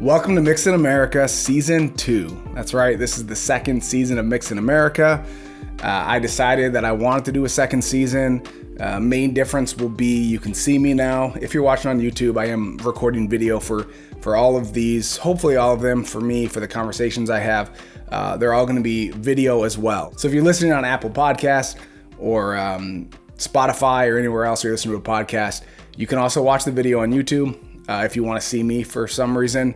Welcome to Mix in America Season 2. That's right, this is the second season of Mix in America. I decided that I wanted to do a second season. Main difference will be you can see me now. If you're watching on YouTube, I am recording video for all of these, hopefully all of them for me, for the conversations I have. They're all going to be video as well. So if you're listening on Apple Podcasts or Spotify or anywhere else you're listening to a podcast, you can also watch the video on YouTube. If you want to see me for some reason,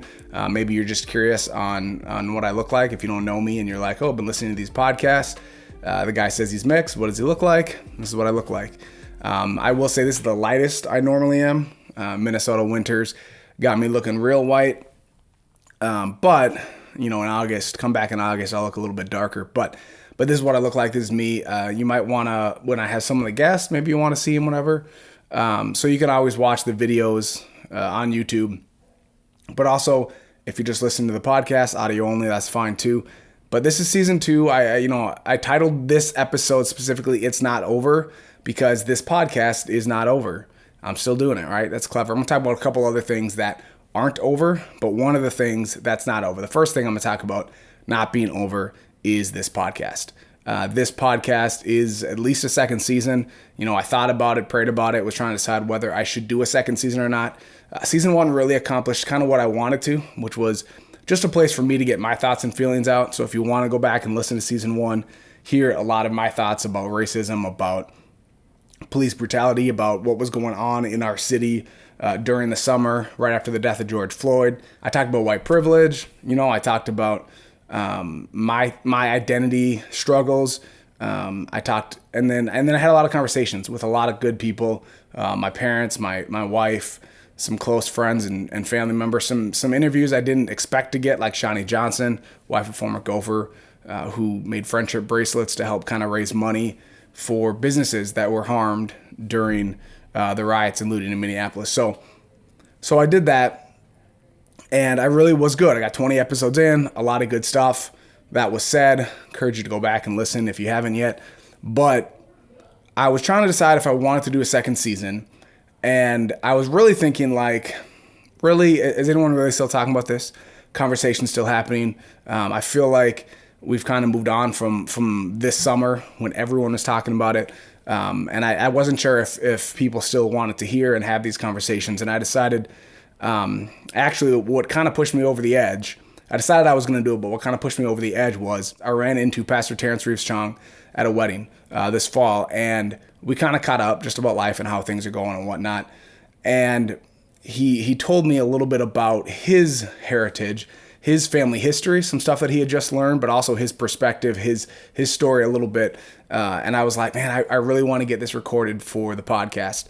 maybe you're just curious on what I look like. If you don't know me and you're like, oh, I've been listening to these podcasts. The guy says he's mixed. What does he look like? This is what I look like. I will say this is the lightest I normally am. Minnesota winters got me looking real white. But, you know, in August, come back in August, I'll look a little bit darker. But this is what I look like. This is me. You might want to, when I have some of the guests, maybe you want to see them, whatever. So you can always watch the videos on YouTube. But also, if you just listen to the podcast, audio only, that's fine too. But this is season 2. I titled this episode specifically, It's Not Over, because this podcast is not over. I'm still doing it, right? That's clever. I'm going to talk about a couple other things that aren't over, but one of the things that's not over. The first thing I'm going to talk about not being over is this podcast. This podcast is at least a second season. You know, I thought about it, prayed about it, was trying to decide whether I should do a second season or not. Season 1 really accomplished kind of what I wanted to, which was just a place for me to get my thoughts and feelings out. So if you want to go back and listen to season 1, hear a lot of my thoughts about racism, about police brutality, about what was going on in our city during the summer, right after the death of George Floyd. I talked about white privilege. You know, I talked about my identity struggles. I talked, and then I had a lot of conversations with a lot of good people, my parents, my wife, some close friends and family members, some interviews I didn't expect to get, like Shawnee Johnson, wife of former Gopher, who made friendship bracelets to help kind of raise money for businesses that were harmed during the riots and looting in Minneapolis. So I did that, and I really was good. I got 20 episodes in, a lot of good stuff that was said. Encourage you to go back and listen if you haven't yet. But I was trying to decide if I wanted to do a second season. And I was really thinking, like, really, is anyone really still talking about this? Conversation's still happening. I feel like we've kind of moved on from this summer when everyone was talking about it. And I wasn't sure if people still wanted to hear and have these conversations. And I decided, actually, what kind of pushed me over the edge, I decided I was going to do it, but what kind of pushed me over the edge was I ran into Pastor Terrence Reeves-Chong at a wedding this fall, and we kind of caught up just about life and how things are going and whatnot. And he told me a little bit about his heritage, his family history, some stuff that he had just learned, but also his perspective, his story a little bit. And I was like, man, I really want to get this recorded for the podcast.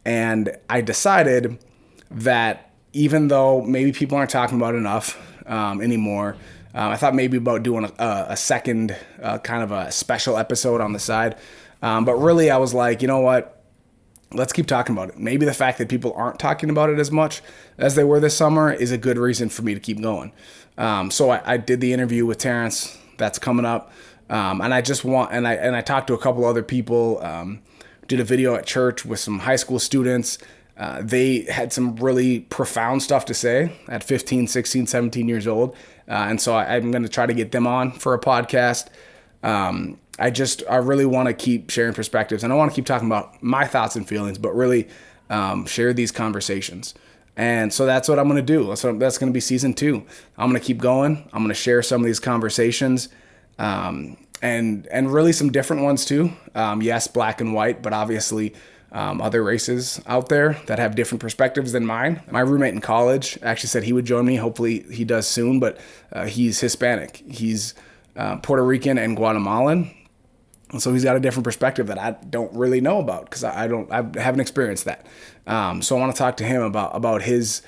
And I decided that even though maybe people aren't talking about it enough anymore, I thought maybe about doing a second kind of a special episode on the side. But really, I was like, you know what? Let's keep talking about it. Maybe the fact that people aren't talking about it as much as they were this summer is a good reason for me to keep going. So I did the interview with Terrence. That's coming up. And I talked to a couple other people, did a video at church with some high school students. They had some really profound stuff to say at 15, 16, 17 years old. And so I'm going to try to get them on for a podcast. I really want to keep sharing perspectives, and I want to keep talking about my thoughts and feelings, but really share these conversations. And so that's what I'm going to do. That's going to be season 2. I'm going to keep going. I'm going to share some of these conversations, and really some different ones too. Yes, black and white, but obviously other races out there that have different perspectives than mine. My roommate in college actually said he would join me. Hopefully he does soon, but he's Hispanic. He's Puerto Rican and Guatemalan. And so he's got a different perspective that I don't really know about because I haven't experienced that. So I want to talk to him about his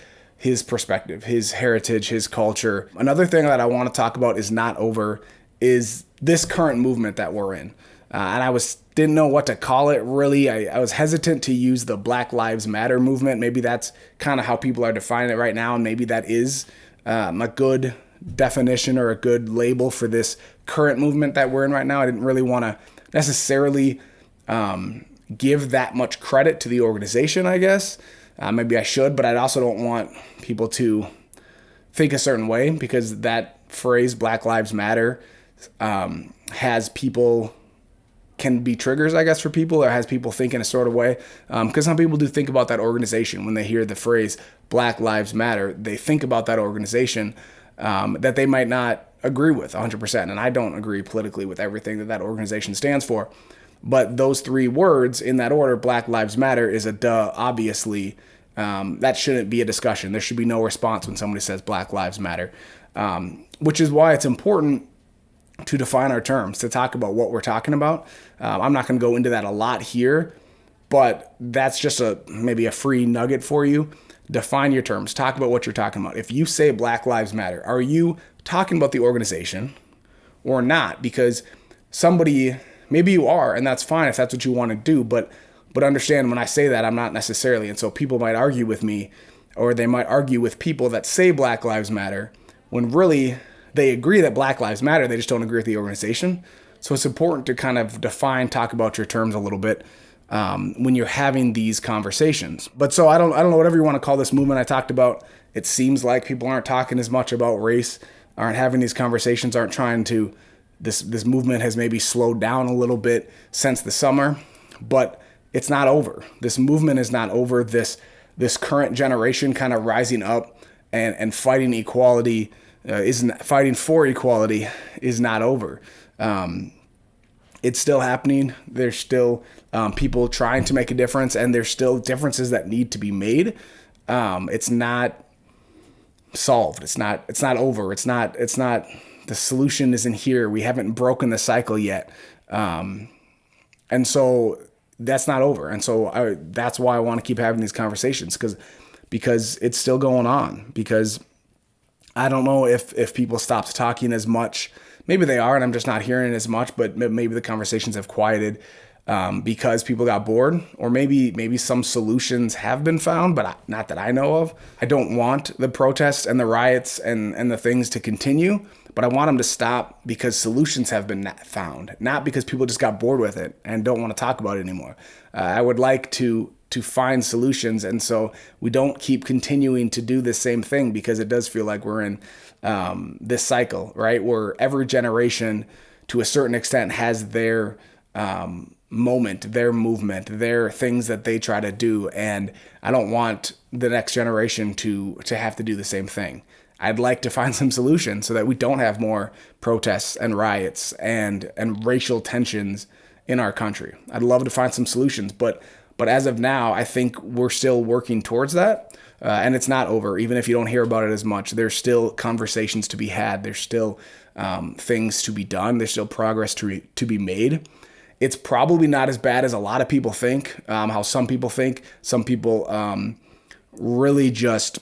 perspective, his heritage, his culture. Another thing that I want to talk about is not over is this current movement that we're in. And I didn't know what to call it, really. I was hesitant to use the Black Lives Matter movement. Maybe that's kind of how people are defining it right now, and maybe that is a good definition or a good label for this current movement that we're in right now. I didn't really want to necessarily give that much credit to the organization, I guess. Maybe I should, but I also don't want people to think a certain way, because that phrase, Black Lives Matter, has people, can be triggers, I guess, for people, or has people think in a sort of way. Because some people do think about that organization when they hear the phrase Black Lives Matter. They think about that organization that they might not agree with 100%. And I don't agree politically with everything that organization stands for. But those three words in that order, Black Lives Matter, is a duh, obviously. That shouldn't be a discussion. There should be no response when somebody says Black Lives Matter, which is why it's important to define our terms, to talk about what we're talking about. I'm not going to go into that a lot here, but that's just maybe a free nugget for you. Define your terms. Talk about what you're talking about. If you say Black Lives Matter, are you talking about the organization or not? Because maybe you are, and that's fine if that's what you want to do, but understand when I say that, I'm not necessarily. And so people might argue with me, or they might argue with people that say Black Lives Matter when really they agree that Black Lives Matter. They just don't agree with the organization. So it's important to kind of talk about your terms a little bit when you're having these conversations. But so I don't know, whatever you want to call this movement I talked about. It seems like people aren't talking as much about race, aren't having these conversations, aren't trying to. This movement has maybe slowed down a little bit since the summer, but it's not over. This movement is not over. This current generation kind of rising up and fighting equality fighting for equality is not over. It's still happening. There's still people trying to make a difference, and there's still differences that need to be made. It's not solved. It's not over. It's not, the solution isn't here. We haven't broken the cycle yet. And so that's not over. And so that's why I want to keep having these conversations, because it's still going on, because I don't know if people stopped talking as much. Maybe they are, and I'm just not hearing it as much, but maybe the conversations have quieted because people got bored, or maybe some solutions have been found, but not that I know of. I don't want the protests and the riots and the things to continue, but I want them to stop because solutions have been found, not because people just got bored with it and don't want to talk about it anymore. I would like to find solutions, and so we don't keep continuing to do the same thing, because it does feel like we're in this cycle, right, where every generation to a certain extent has their moment, their movement, their things that they try to do, and I don't want the next generation to have to do the same thing. I'd like to find some solutions so that we don't have more protests and riots and racial tensions in our country. I'd love to find some solutions, but as of now, I think we're still working towards that, and it's not over. Even if you don't hear about it as much, there's still conversations to be had. There's still things to be done. There's still progress to be made. It's probably not as bad as a lot of people think, how some people think. Some people really just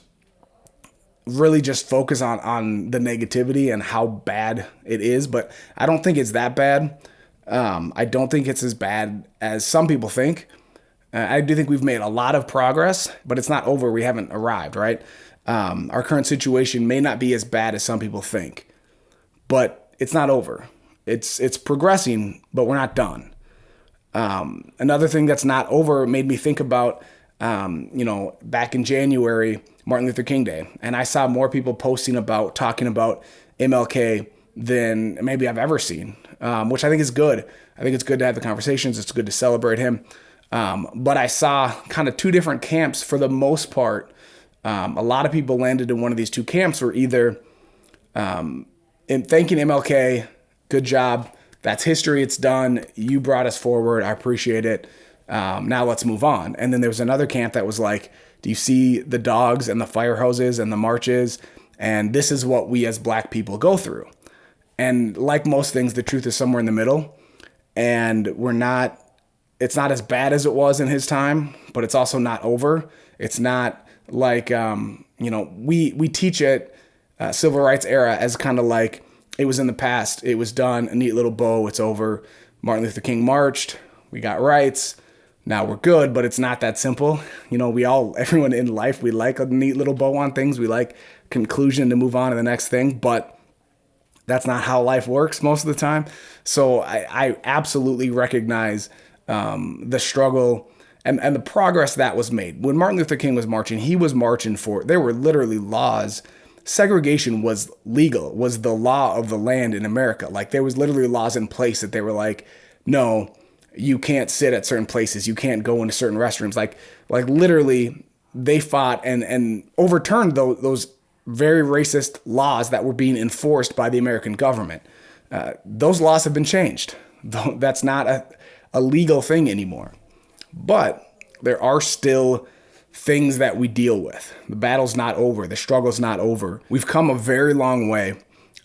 focus on the negativity and how bad it is, but I don't think it's that bad. I don't think it's as bad as some people think. I do think we've made a lot of progress, but it's not over. We haven't arrived, right? Our current situation may not be as bad as some people think, but it's not over. It's progressing, but we're not done. Another thing that's not over made me think about, back in January, Martin Luther King Day, and I saw more people talking about MLK than maybe I've ever seen, which I think is good. I think it's good to have the conversations. It's good to celebrate him. But I saw kind of two different camps for the most part. A lot of people landed in one of these two camps, were either in thanking MLK, good job, that's history, it's done, you brought us forward, I appreciate it, now let's move on. And then there was another camp that was like, do you see the dogs and the fire hoses and the marches? And this is what we as Black people go through. And like most things, the truth is somewhere in the middle. And it's not as bad as it was in his time, but it's also not over. It's not like, we teach it civil rights era as kind of like it was in the past. It was done, a neat little bow, it's over. Martin Luther King marched, we got rights, now we're good, but it's not that simple. Everyone in life, we like a neat little bow on things. We like conclusion to move on to the next thing, but that's not how life works most of the time. So I absolutely recognize the struggle and the progress that was made. When Martin Luther King was marching, he was marching there were literally laws segregation was legal, was the law of the land in America. Like there was literally laws in place that they were like, no, you can't sit at certain places. You can't go into certain restrooms. Like literally they fought and overturned those very racist laws that were being enforced by the American government. Those laws have been changed. That's not a legal thing anymore. But there are still things that we deal with. The battle's not over. The struggle's not over. We've come a very long way.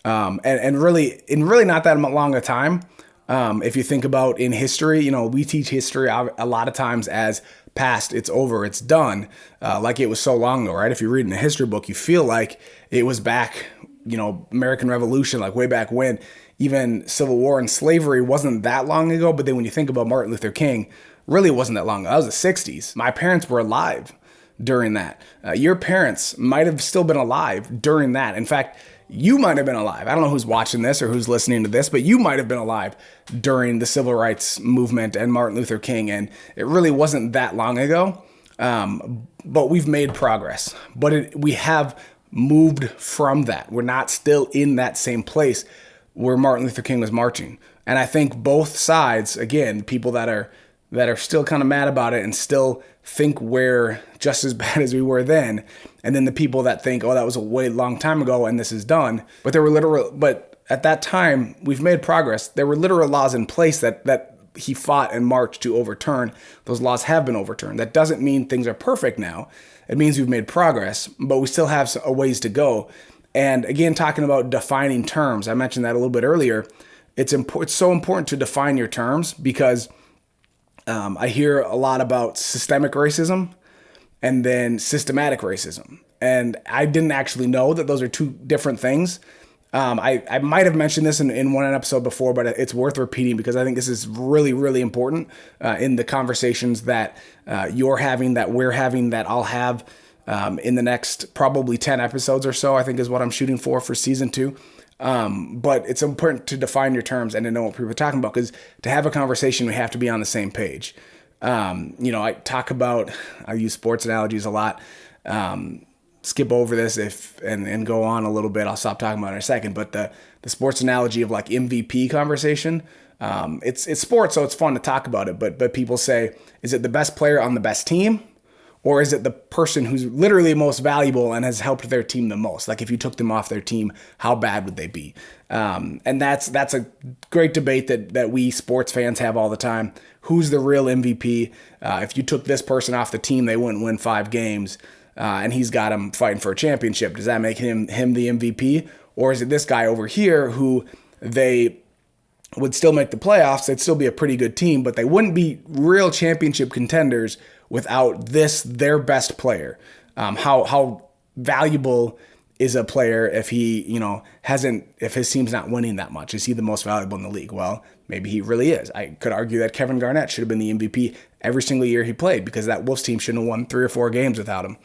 And really not that long a time. If you think about in history, we teach history a lot of times as past, it's over, it's done, like it was so long ago, right? If you read in a history book, you feel like it was back, American Revolution, like way back when. Even Civil War and slavery wasn't that long ago, but then when you think about Martin Luther King, really it wasn't that long ago. That was the 60s. My parents were alive during that. Your parents might have still been alive during that. In fact, you might have been alive. I don't know who's watching this or who's listening to this, but you might have been alive during the civil rights movement and Martin Luther King. And it really wasn't that long ago. But we've made progress. But we have moved from that. We're not still in that same place where Martin Luther King was marching. And I think both sides, again, people that are still kind of mad about it and still think we're just as bad as we were then, and then the people that think, oh, that was a way long time ago and this is done. But at that time, we've made progress. There were literal laws in place that he fought and marched to overturn. Those laws have been overturned. That doesn't mean things are perfect now. It means we've made progress, but we still have a ways to go. And again, talking about defining terms, I mentioned that a little bit earlier. It's so important to define your terms because I hear a lot about systemic racism and then systematic racism. And I didn't actually know that those are two different things. I might have mentioned this in one episode before, but it's worth repeating because I think this is really, really important in the conversations that you're having, that we're having, that I'll have in the next probably 10 episodes or so, I think is what I'm shooting for season 2. But it's important to define your terms and to know what people are talking about, because to have a conversation, we have to be on the same page. I use sports analogies a lot. Skip over this and go on a little bit. I'll stop talking about it in a second. But the sports analogy of like MVP conversation, it's sports, so it's fun to talk about it. But people say, is it the best player on the best team? Or is it the person who's literally most valuable and has helped their team the most? Like if you took them off their team, how bad would they be? And that's a great debate that we sports fans have all the time. Who's the real MVP? If you took this person off the team, they wouldn't win 5 games. And he's got them fighting for a championship. Does that make him the MVP? Or is it this guy over here who they would still make the playoffs? They'd still be a pretty good team, but they wouldn't be real championship contenders without their best player. How valuable is a player if he, if his team's not winning that much? Is he the most valuable in the league? Well, maybe he really is. I could argue that Kevin Garnett should have been the MVP every single year he played, because that Wolves team shouldn't have won 3 or 4 games without him.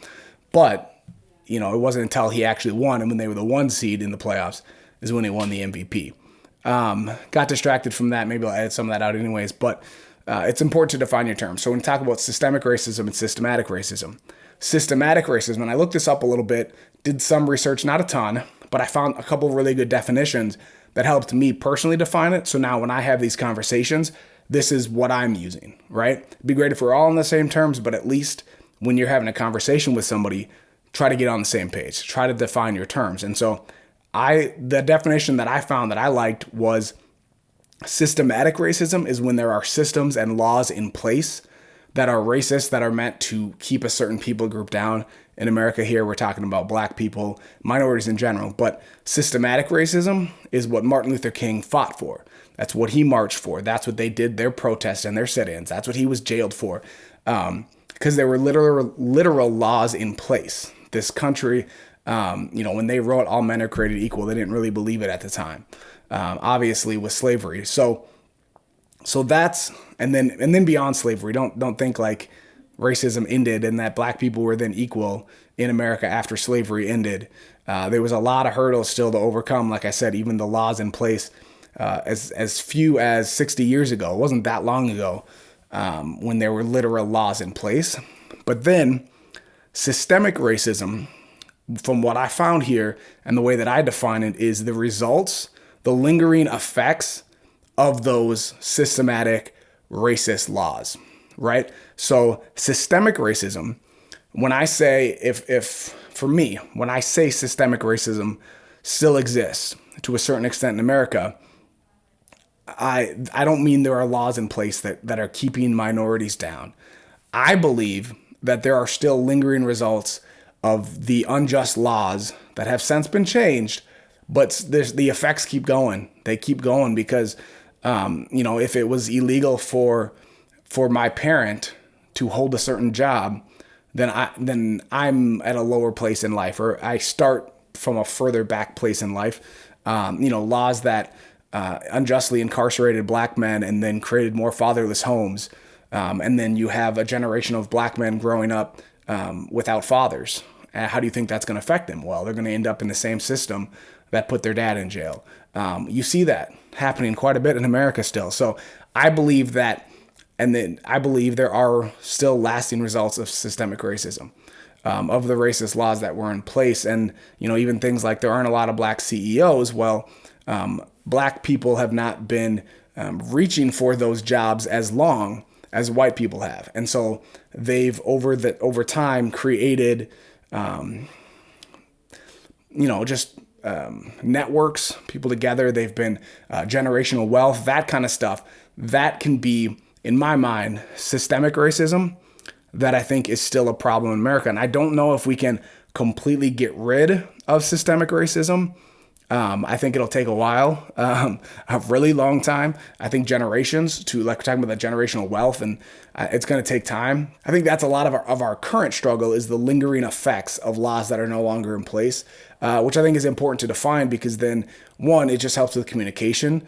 But, it wasn't until he actually won, and when they were the 1 seed in the playoffs is when he won the MVP. Got distracted from that. Maybe I'll edit some of that out anyways, but it's important to define your terms. So when we talk about systemic racism and systematic racism, and I looked this up a little bit, did some research, not a ton, but I found a couple of really good definitions that helped me personally define it. So now when I have these conversations, this is what I'm using, right? It'd be great if we're all on the same terms, but at least when you're having a conversation with somebody, try to get on the same page, try to define your terms. And so the definition that I found that I liked was systematic racism is when there are systems and laws in place that are racist, that are meant to keep a certain people group down. In America here, we're talking about black people, minorities in general. But systematic racism is what Martin Luther King fought for. That's what he marched for. That's what they did, their protests and their sit-ins. That's what he was jailed for. Because there were literal laws in place. This country, when they wrote all men are created equal, they didn't really believe it at the time. Obviously with slavery. So that's, and then beyond slavery, don't think like racism ended and that black people were then equal in America after slavery ended. There was a lot of hurdles still to overcome. Like I said, even the laws in place, as few as 60 years ago, it wasn't that long ago, when there were literal laws in place. But then systemic racism from what I found here and the way that I define it is the results, the lingering effects of those systematic racist laws, right? So systemic racism, when I say, when I say systemic racism still exists to a certain extent in America, I don't mean there are laws in place that are keeping minorities down. I believe that there are still lingering results of the unjust laws that have since been changed, but the effects keep going. They keep going because, if it was illegal for my parent to hold a certain job, then I'm at a lower place in life, or I start from a further back place in life. Laws that unjustly incarcerated black men and then created more fatherless homes. And then you have a generation of black men growing up without fathers. How do you think that's going to affect them? Well, they're going to end up in the same system that put their dad in jail. You see that happening quite a bit in America still. So I believe that, and then I believe there are still lasting results of systemic racism, of the racist laws that were in place. And, even things like there aren't a lot of black CEOs. Well, black people have not been reaching for those jobs as long as white people have. And so they've over time created, networks, people together. They've been generational wealth, that kind of stuff. That can be, in my mind, systemic racism that I think is still a problem in America. And I don't know if we can completely get rid of systemic racism. I think it'll take a while, a really long time. I think generations to, like we're talking about the generational wealth, and it's going to take time. I think that's a lot of our current struggle is the lingering effects of laws that are no longer in place, which I think is important to define because then, one, it just helps with communication.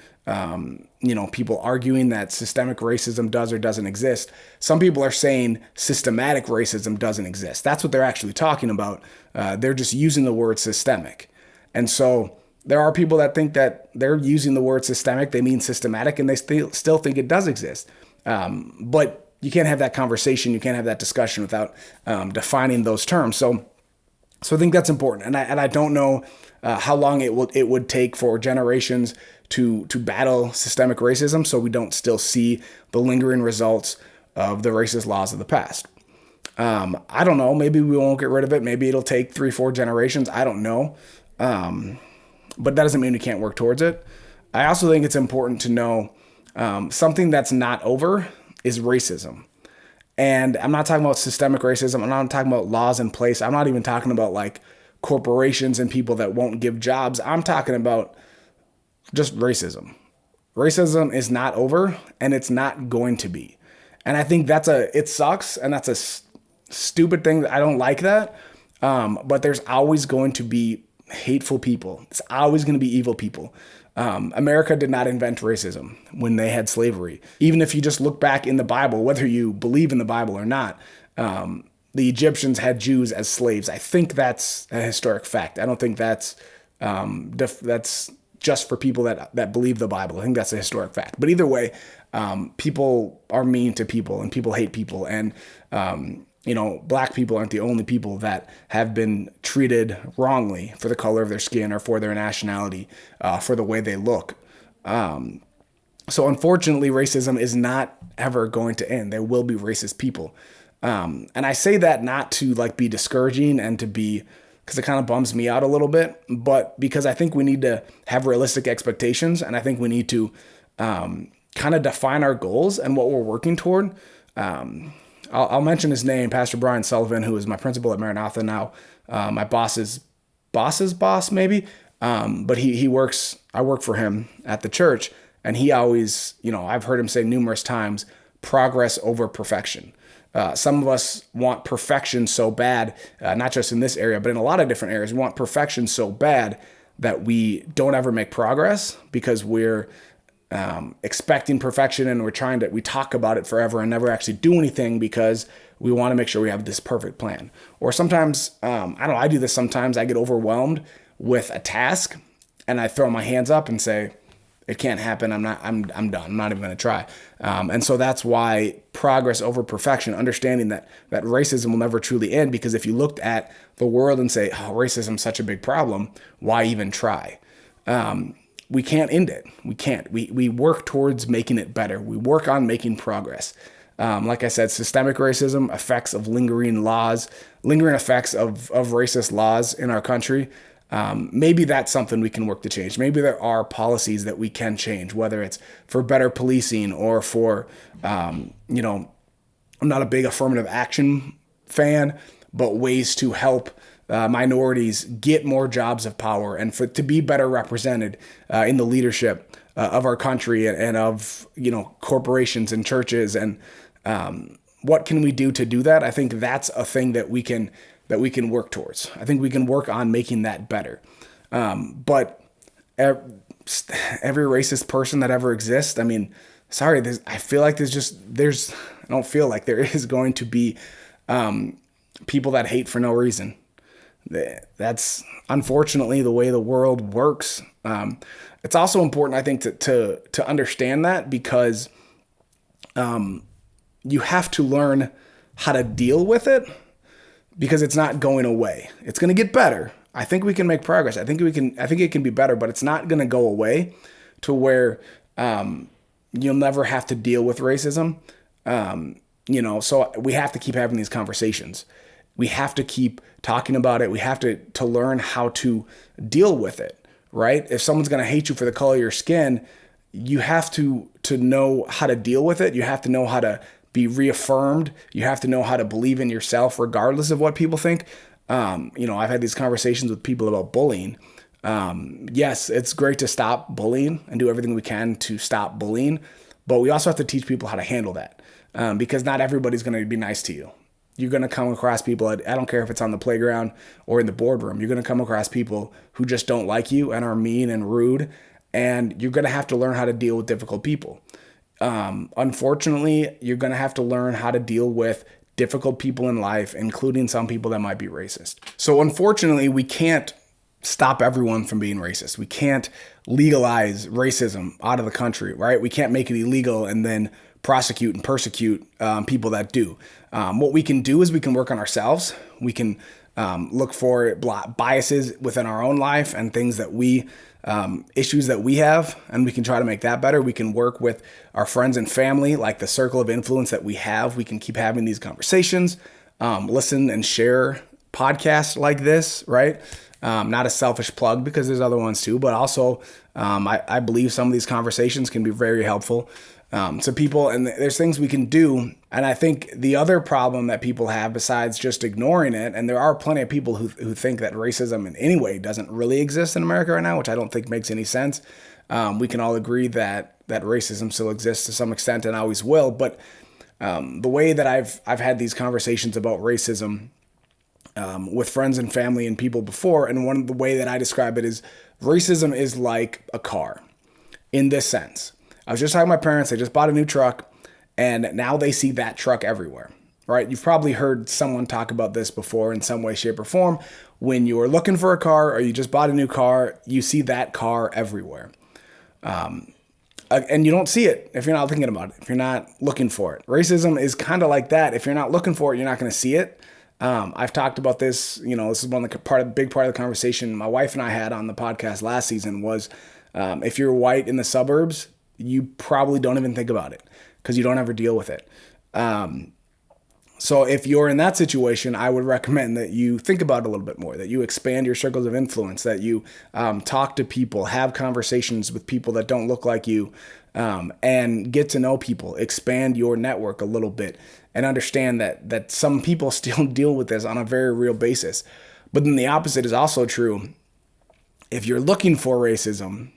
People arguing that systemic racism does or doesn't exist. Some people are saying systematic racism doesn't exist. That's what they're actually talking about. They're just using the word systemic. And so there are people that think that they're using the word systemic, they mean systematic, and they still think it does exist. But you can't have that conversation, you can't have that discussion without defining those terms. So I think that's important. And I don't know how long it would take for generations to battle systemic racism so we don't still see the lingering results of the racist laws of the past. I don't know. Maybe we won't get rid of it. Maybe it'll take 3-4 generations. I don't know. But that doesn't mean we can't work towards it. I also think it's important to know something that's not over is racism. And I'm not talking about systemic racism. I'm not talking about laws in place. I'm not even talking about like corporations and people that won't give jobs. I'm talking about just racism. Racism is not over and it's not going to be. And I think it sucks and that's a stupid thing. I don't like that. But there's always going to be hateful people. It's always going to be evil people. America did not invent racism when they had slavery. Even if you just look back in the Bible, whether you believe in the Bible or not, the Egyptians had Jews as slaves. I think that's a historic fact. I don't think that's just for people that believe the Bible. I think that's a historic fact. But either way, people are mean to people and people hate people. And black people aren't the only people that have been treated wrongly for the color of their skin or for their nationality, for the way they look. So unfortunately, racism is not ever going to end. There will be racist people. And I say that not to be discouraging and because it kind of bums me out a little bit, but because I think we need to have realistic expectations. And I think we need to kind of define our goals and what we're working toward. I'll mention his name, Pastor Brian Sullivan, who is my principal at Maranatha now, my boss's boss, maybe. But I work for him at the church, and he always, I've heard him say numerous times, progress over perfection. Some of us want perfection so bad, not just in this area, but in a lot of different areas. We want perfection so bad that we don't ever make progress because we're expecting perfection and we talk about it forever and never actually do anything because we want to make sure we have this perfect plan. Or sometimes, I do this sometimes. I get overwhelmed with a task and I throw my hands up and say, It can't happen. I'm done. I'm not even going to try. And so that's why progress over perfection, understanding that racism will never truly end, because if you looked at the world and say, oh, racism's such a big problem, why even try? We can't end it. We can't. We work towards making it better. We work on making progress. Like I said, systemic racism, effects of lingering effects of racist laws in our country. Maybe that's something we can work to change. Maybe there are policies that we can change, whether it's for better policing or for, I'm not a big affirmative action fan, but ways to help minorities get more jobs of power and to be better represented in the leadership of our country and of, corporations and churches. And what can we do to do that? I think that's a thing that we can work towards. I think we can work on making that better. But every racist person that ever exists, I mean, sorry, I feel like I don't feel like there is going to be people that hate for no reason. That's unfortunately the way the world works. It's also important, I think, to understand that, because you have to learn how to deal with it, because it's not going away. It's going to get better. I think we can make progress. I think it can be better, but it's not going to go away to where you'll never have to deal with racism. So we have to keep having these conversations. We have to keep talking about it. We have to learn how to deal with it, right? If someone's going to hate you for the color of your skin, you have to know how to deal with it. You have to know how to be reaffirmed. You have to know how to believe in yourself regardless of what people think. I've had these conversations with people about bullying. Yes, it's great to stop bullying and do everything we can to stop bullying, but we also have to teach people how to handle that, because not everybody's going to be nice to you. You're going to come across people, I don't care if it's on the playground or in the boardroom, you're going to come across people who just don't like you and are mean and rude, and you're going to have to learn how to deal with difficult people. Unfortunately, you're going to have to learn how to deal with difficult people in life, including some people that might be racist. So unfortunately, we can't stop everyone from being racist. We can't legalize racism out of the country, right? We can't make it illegal and then prosecute and persecute people that do. What we can do is we can work on ourselves. We can look for biases within our own life and things that issues that we have, and we can try to make that better. We can work with our friends and family, like the circle of influence that we have. We can keep having these conversations, listen and share podcasts like this, right? Not a selfish plug, because there's other ones too, but also I believe some of these conversations can be very helpful to people, and there's things we can do. And I think the other problem that people have, besides just ignoring it, and there are plenty of people who think that racism in any way doesn't really exist in America right now, which I don't think makes any sense. We can all agree that racism still exists to some extent and always will. But the way that I've had these conversations about racism with friends and family and people before, and one of the way that I describe it is racism is like a car in this sense. I was just talking to my parents, they just bought a new truck, and now they see that truck everywhere, right? You've probably heard someone talk about this before in some way, shape, or form. When you're looking for a car or you just bought a new car, you see that car everywhere. And you don't see it if you're not thinking about it, if you're not looking for it. Racism is kind of like that. If you're not looking for it, you're not going to see it. I've talked about this, this is big part of the conversation my wife and I had on the podcast last season was, if you're white in the suburbs, you probably don't even think about it because you don't ever deal with it. So if you're in that situation, I would recommend that you think about it a little bit more, that you expand your circles of influence, that you talk to people, have conversations with people that don't look like you, and get to know people, expand your network a little bit, and understand that some people still deal with this on a very real basis. But then the opposite is also true. If you're looking for racism,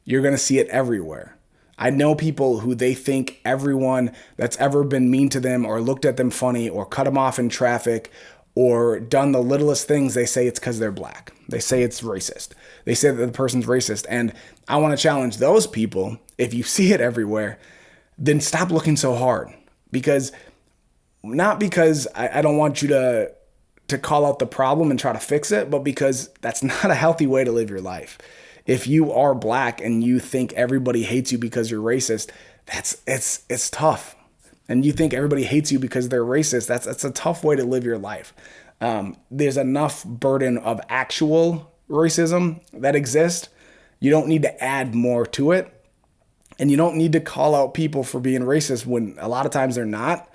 you're going to see it everywhere. I know people who they think everyone that's ever been mean to them or looked at them funny or cut them off in traffic or done the littlest things, they say it's because they're black. They say it's racist. They say that the person's racist. And I want to challenge those people. If you see it everywhere, then stop looking so hard. Not because I don't want you to call out the problem and try to fix it, but because that's not a healthy way to live your life. if you are black and you think everybody hates you because you're racist, it's tough. And you think everybody hates you because they're racist, that's a tough way to live your life. There's enough burden of actual racism that exists. You don't need to add more to it. And you don't need to call out people for being racist when a lot of times they're not.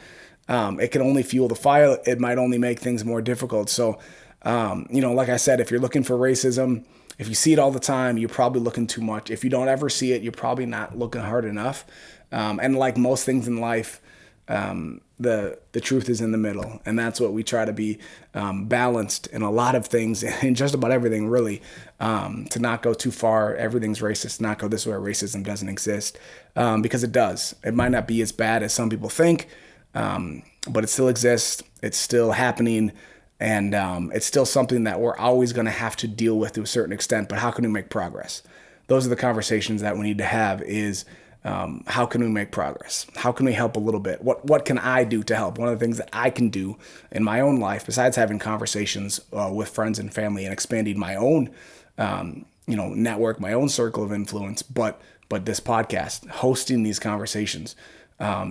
It can only fuel the fire. It might only make things more difficult. So, like I said, if you're looking for racism, if you see it all the time, you're probably looking too much. If you don't ever see it, you're probably not looking hard enough. And like most things in life, the truth is in the middle. And that's what we try to be balanced in a lot of things, in just about everything, really, to not go too far. Everything's racist, not go this way. Racism doesn't exist, because it does. It might not be as bad as some people think, but it still exists. It's still happening. And it's still something that we're always going to have to deal with to a certain extent. But how can we make progress? Those are the conversations that we need to have is, how can we make progress? How can we help a little bit? What can I do to help? One of the things that I can do in my own life, besides having conversations with friends and family and expanding my own, network, my own circle of influence, but this podcast, hosting these conversations,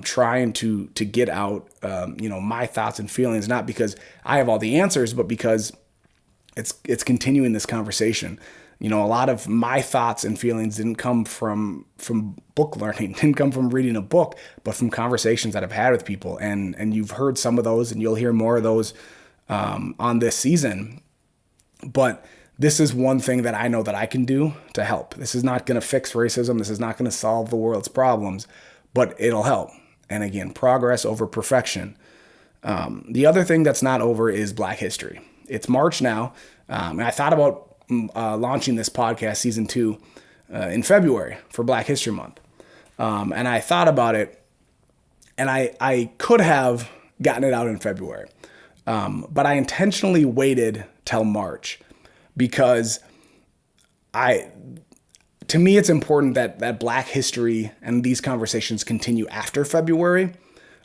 trying to get out, my thoughts and feelings, not because I have all the answers, but because it's continuing this conversation. A lot of my thoughts and feelings didn't come from book learning, didn't come from reading a book, but from conversations that I've had with people. And you've heard some of those, and you'll hear more of those on this season. But this is one thing that I know that I can do to help. This is not going to fix racism. This is not going to solve the world's problems, but it'll help. And again, progress over perfection. The other thing that's not over is Black History. It's March now. And I thought about launching this podcast, season 2, in February for Black History Month. And I thought about it, and I could have gotten it out in February. But I intentionally waited till March because to me, it's important that Black history and these conversations continue after February.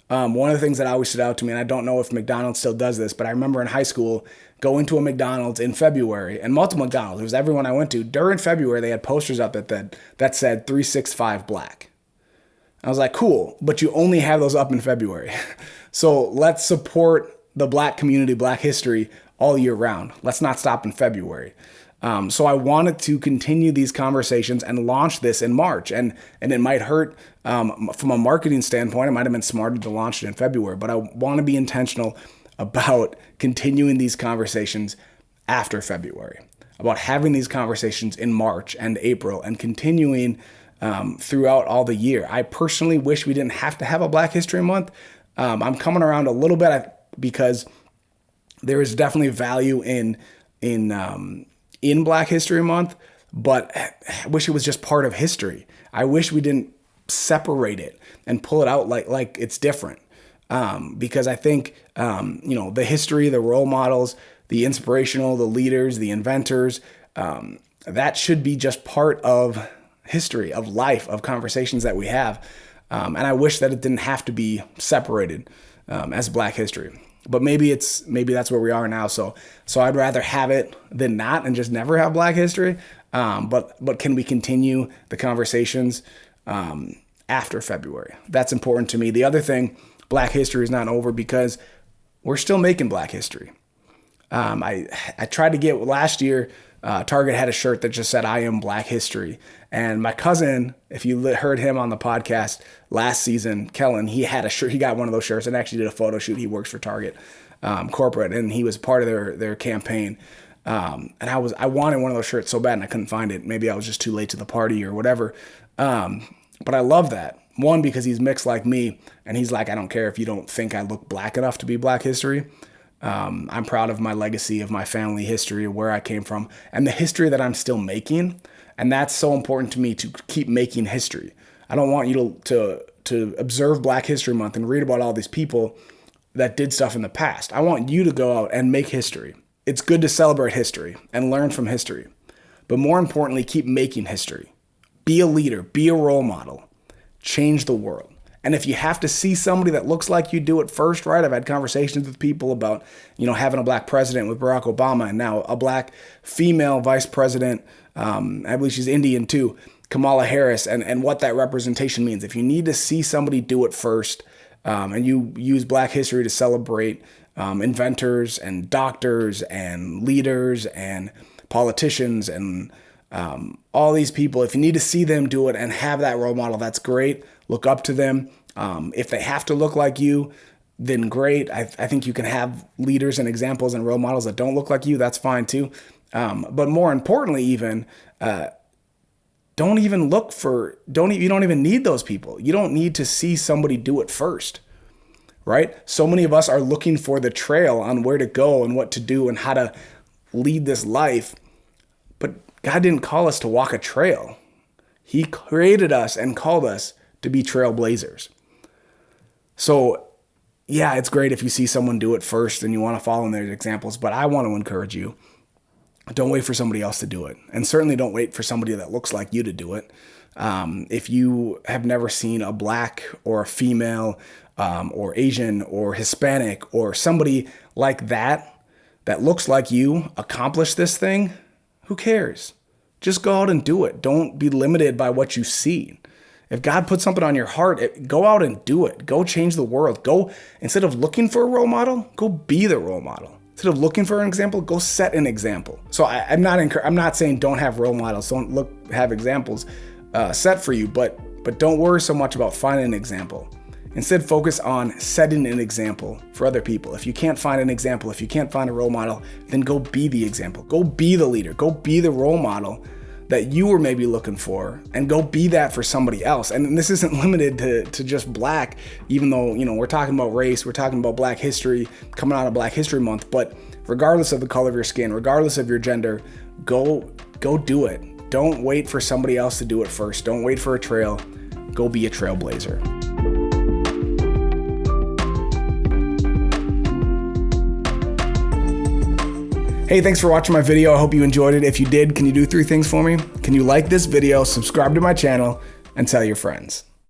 One of the things that always stood out to me, and I don't know if McDonald's still does this, but I remember in high school going to a McDonald's in February, and multiple McDonald's, it was everyone I went to. During February, they had posters up that said 365 Black. I was like, cool, but you only have those up in February. So let's support the Black community, Black history all year round. Let's not stop in February. So I wanted to continue these conversations and launch this in March. And it might hurt from a marketing standpoint. It might have been smarter to launch it in February, but I want to be intentional about continuing these conversations after February, about having these conversations in March and April and continuing throughout all the year. I personally wish we didn't have to have a Black History Month. I'm coming around a little bit because there is definitely value in Black History Month, but I wish it was just part of history. I wish we didn't separate it and pull it out like it's different. Because I think, the history, the role models, the inspirational, the leaders, the inventors, that should be just part of history, of life, of conversations that we have. And I wish that it didn't have to be separated as Black history. But maybe that's where we are now. So I'd rather have it than not and just never have Black history. But can we continue the conversations after February? That's important to me. The other thing, Black history is not over because we're still making Black history. I tried to get last year. Target had a shirt that just said, "I am Black history." And my cousin, if you heard him on the podcast last season, Kellen, he had a shirt. He got one of those shirts and actually did a photo shoot. He works for Target corporate, and he was part of their campaign. And I wanted one of those shirts so bad, and I couldn't find it. Maybe I was just too late to the party or whatever. But I love that. One, because he's mixed like me, and he's like, I don't care if you don't think I look Black enough to be Black history. I'm proud of my legacy, of my family history, of where I came from, and the history that I'm still making. And that's so important to me, to keep making history. I don't want you to observe Black History Month and read about all these people that did stuff in the past. I want you to go out and make history. It's good to celebrate history and learn from history. But more importantly, keep making history. Be a leader, be a role model, change the world. And if you have to see somebody that looks like you, do it first, right? I've had conversations with people about, having a Black president with Barack Obama, and now a Black female vice president I believe she's Indian too, Kamala Harris, and what that representation means. If you need to see somebody do it first, and you use Black history to celebrate inventors and doctors and leaders and politicians and all these people, if you need to see them do it and have that role model, that's great. Look up to them. If they have to look like you, then great. I think you can have leaders and examples and role models that don't look like you. That's fine too. But more importantly, even, you don't even need those people. You don't need to see somebody do it first, right? So many of us are looking for the trail on where to go and what to do and how to lead this life. But God didn't call us to walk a trail. He created us and called us to be trailblazers. So yeah, it's great if you see someone do it first and you want to follow in their examples, but I want to encourage you, don't wait for somebody else to do it. And certainly don't wait for somebody that looks like you to do it. If you have never seen a Black or a female or Asian or Hispanic or somebody like that looks like you accomplish this thing, who cares? Just go out and do it. Don't be limited by what you see. If God puts something on your heart, go out and do it. Go change the world. Go, instead of looking for a role model, go be the role model. Instead of looking for an example, go set an example. So I'm not saying don't have role models, don't have examples set for you, but don't worry so much about finding an example. Instead, focus on setting an example for other people. If you can't find an example, if you can't find a role model, then go be the example. Go be the leader. Go be the role model that you were maybe looking for, and go be that for somebody else. And this isn't limited to just Black, even though, we're talking about race, we're talking about Black history, coming out of Black History Month, but regardless of the color of your skin, regardless of your gender, go do it. Don't wait for somebody else to do it first. Don't wait for a trail. Go be a trailblazer. Hey, thanks for watching my video. I hope you enjoyed it. If you did, can you do 3 things for me? Can you like this video, subscribe to my channel, and tell your friends?